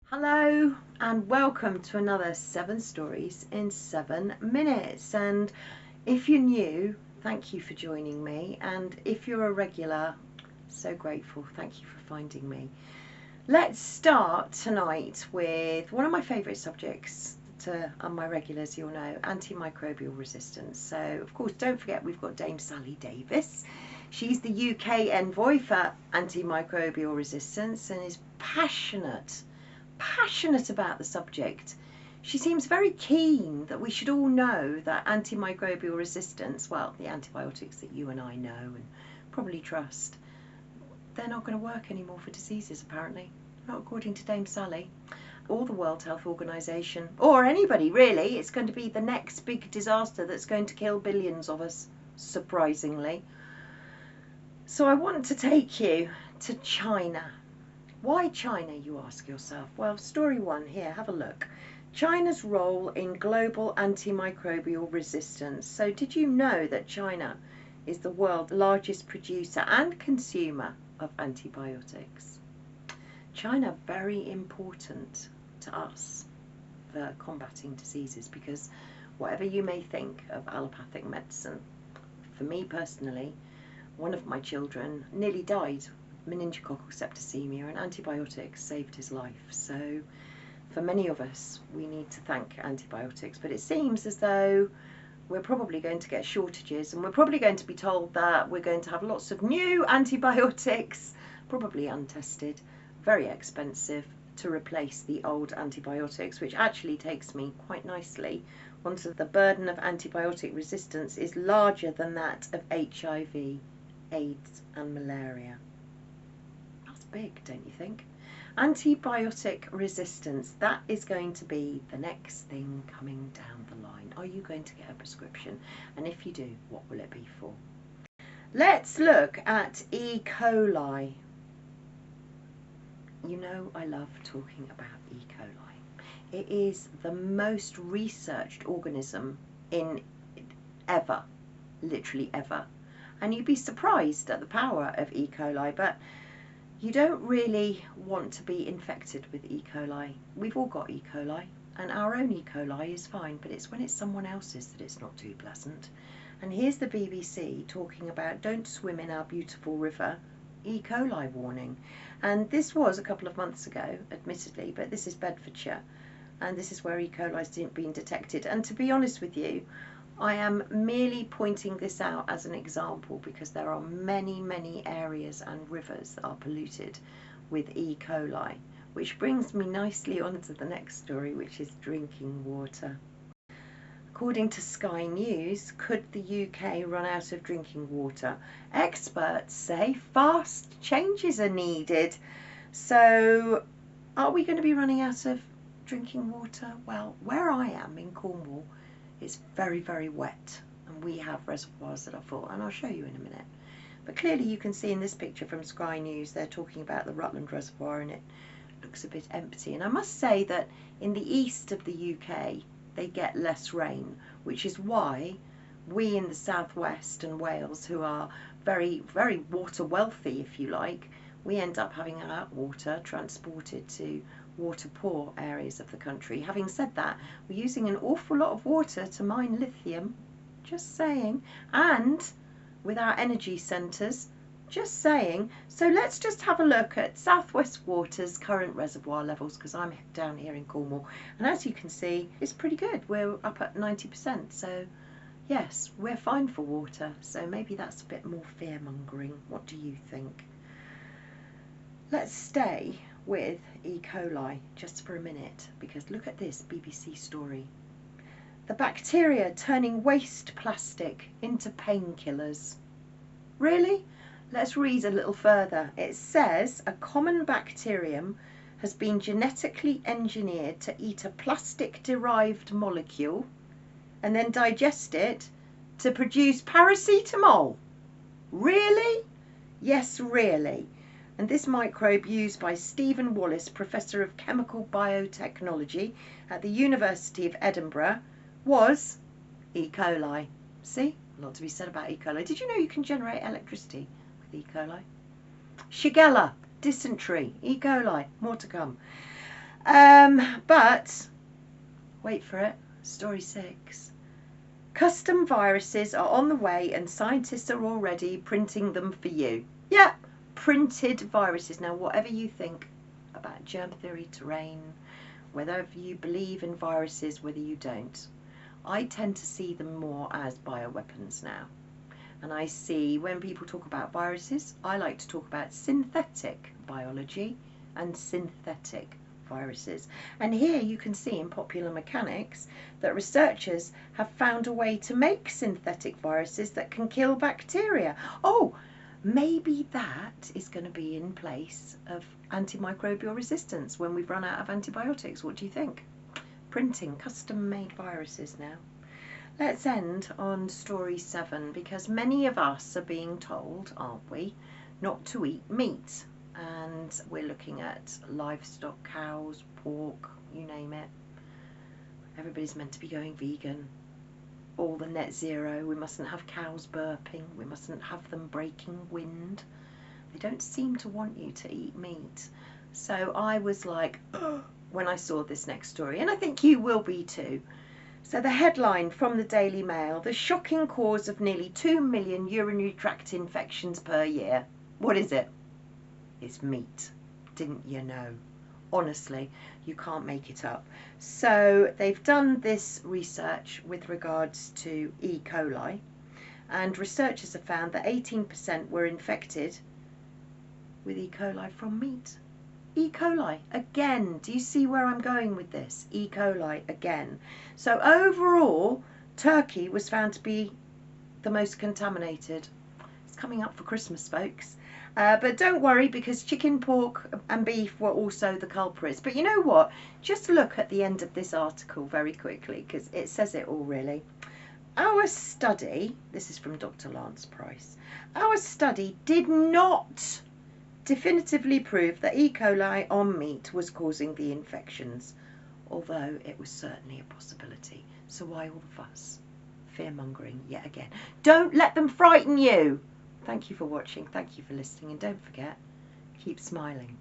Hello and welcome to another 7 stories in 7 minutes. And if you're new, thank you for joining me, and if you're a regular, so grateful, thank you for finding me. Let's start tonight with one of my favourite subjects to my regulars, you'll know, antimicrobial resistance. So of course, don't forget we've got Dame Sally Davis. She's the UK envoy for antimicrobial resistance and is passionate about the subject. She seems very keen that we should all know that antimicrobial resistance, well, the antibiotics that you and I know and probably trust, they're not going to work anymore for diseases, apparently. Not according to Dame Sally or the World Health Organization, or anybody really. It's going to be the next big disaster that's going to kill billions of us, surprisingly. So I want to take you to China. Why China, you ask yourself? Well, story 1 here, have a look. China's role in global antimicrobial resistance. So did you know that China is the world's largest producer and consumer of antibiotics? China, very important to us for combating diseases, because whatever you may think of allopathic medicine, for me personally, one of my children nearly died meningococcal septicemia, and antibiotics saved his life. So for many of us, we need to thank antibiotics, but it seems as though we're probably going to get shortages, and we're probably going to be told that we're going to have lots of new antibiotics, probably untested, very expensive, to replace the old antibiotics, which actually takes me quite nicely onto the burden of antibiotic resistance is larger than that of HIV, AIDS and malaria. Big, don't you think? Antibiotic resistance, that is going to be the next thing coming down the line. Are you going to get a prescription? And if you do, what will it be for? Let's look at E. coli. You know I love talking about E. coli. It is the most researched organism in ever, literally ever. And you'd be surprised at the power of E. coli, but you don't really want to be infected with E. coli. We've all got E. coli, and our own E. coli is fine, but it's when it's someone else's that it's not too pleasant. And here's the BBC talking about don't swim in our beautiful river, E. coli warning. And this was a couple of months ago, admittedly, but this is Bedfordshire, and this is where E. coli has been detected. And to be honest with you, I am merely pointing this out as an example because there are many, many areas and rivers that are polluted with E. coli, which brings me nicely on to the next story, which is drinking water. According to Sky News, could the UK run out of drinking water? Experts say fast changes are needed. So are we going to be running out of drinking water? Well, where I am in Cornwall, it's very, very wet, and we have reservoirs that are full, and I'll show you in a minute. But clearly you can see in this picture from Sky News, they're talking about the Rutland Reservoir, and it looks a bit empty. And I must say that in the east of the UK, they get less rain, which is why we in the southwest and Wales, who are very, very water wealthy, if you like, we end up having our water transported to water poor areas of the country. Having said that, we're using an awful lot of water to mine lithium, just saying, and with our energy centres, just saying. So let's just have a look at Southwest Water's current reservoir levels, because I'm down here in Cornwall, and as you can see, it's pretty good. We're up at 90%, so yes, we're fine for water. So maybe that's a bit more fear-mongering. What do you think? Let's stay with E. coli just for a minute, because look at this BBC story. The bacteria turning waste plastic into painkillers. Really? Let's read a little further. It says a common bacterium has been genetically engineered to eat a plastic-derived molecule and then digest it to produce paracetamol. Really? Yes, really. And this microbe, used by Stephen Wallace, Professor of Chemical Biotechnology at the University of Edinburgh, was E. coli. See? A lot to be said about E. coli. Did you know you can generate electricity with E. coli? Shigella, dysentery, E. coli, more to come. But wait for it, story 6. Custom viruses are on the way and scientists are already printing them for you. Yeah, printed viruses. Now, whatever you think about germ theory, terrain, whether you believe in viruses, whether you don't, I tend to see them more as bioweapons now. And I see when people talk about viruses, I like to talk about synthetic biology and synthetic viruses. And here you can see in Popular Mechanics that researchers have found a way to make synthetic viruses that can kill bacteria. Oh, maybe that is going to be in place of antimicrobial resistance when we've run out of antibiotics. What do you think? Printing custom-made viruses now. Let's end on story 7, because many of us are being told, aren't we, not to eat meat. And we're looking at livestock, cows, pork, you name it. Everybody's meant to be going vegan. All the net zero. We mustn't have cows burping. We mustn't have them breaking wind. They don't seem to want you to eat meat. So I was like, oh, when I saw this next story, and I think you will be too. So the headline from the Daily Mail: the shocking cause of nearly 2 million urinary tract infections per year. What is it? It's meat. Didn't you know? Honestly, you can't make it up. So they've done this research with regards to E. coli, and researchers have found that 18% were infected with E. coli from meat. E. coli again. Do you see where I'm going with this? E. coli again. So overall, Turkey was found to be the most contaminated. It's coming up for Christmas, folks. But don't worry, because chicken, pork and beef were also the culprits. But you know what? Just look at the end of this article very quickly, because it says it all really. Our study, this is from Dr. Lance Price, our study did not definitively prove that E. coli on meat was causing the infections, although it was certainly a possibility. So why all the fuss? Fear-mongering yet again. Don't let them frighten you. Thank you for watching, thank you for listening, and don't forget, keep smiling.